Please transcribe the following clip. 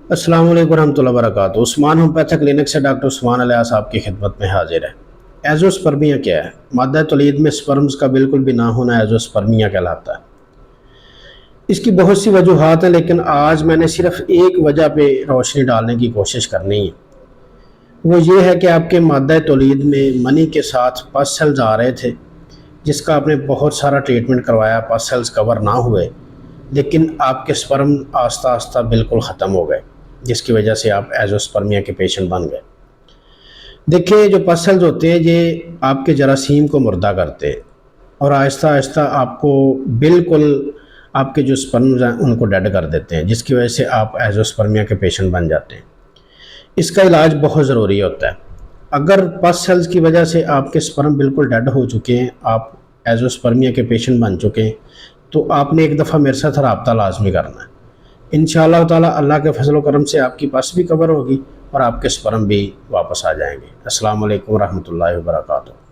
السلام علیکم ورحمۃ اللہ وبرکاتہ۔ عثمان ہومیوپیتھک کلینک سے ڈاکٹر عثمان الیاس آپ کی خدمت میں حاضر ہے۔ ایزوسپرمیا کیا ہے؟ مادہ تولید میں سپرمز کا بالکل بھی نہ ہونا ایزوسپرمیا کہلاتا ہے۔ اس کی بہت سی وجوہات ہیں، لیکن آج میں نے صرف ایک وجہ پہ روشنی ڈالنے کی کوشش کرنی ہے۔ وہ یہ ہے کہ آپ کے مادہ تولید میں منی کے ساتھ پس سیلز آ رہے تھے، جس کا آپ نے بہت سارا ٹریٹمنٹ کروایا، پس سیلز کور نہ ہوئے، لیکن آپ کے سپرم آہستہ آہستہ بالکل ختم ہو گئے، جس کی وجہ سے آپ ایزوسپرمیا کے پیشنٹ بن گئے۔ دیکھیں، جو پس سیلز ہوتے ہیں یہ آپ کے جراثیم کو مردہ کرتے ہیں اور آہستہ آہستہ آپ کو بالکل آپ کے جو سپرمز ہیں ان کو ڈیڈ کر دیتے ہیں، جس کی وجہ سے آپ ایزوسپرمیا کے پیشنٹ بن جاتے ہیں۔ اس کا علاج بہت ضروری ہوتا ہے۔ اگر پس سیلز کی وجہ سے آپ کے سپرم بالکل ڈیڈ ہو چکے ہیں، آپ ایزوسپرمیا کے پیشنٹ بن چکے ہیں، تو آپ نے ایک دفعہ میرے ساتھ رابطہ لازمی کرنا ہے۔ انشاءاللہ تعالیٰ اللہ کے فضل و کرم سے آپ کی پس بھی کور ہوگی اور آپ کے سپرم بھی واپس آ جائیں گے۔ السلام علیکم ورحمۃ اللہ وبرکاتہ۔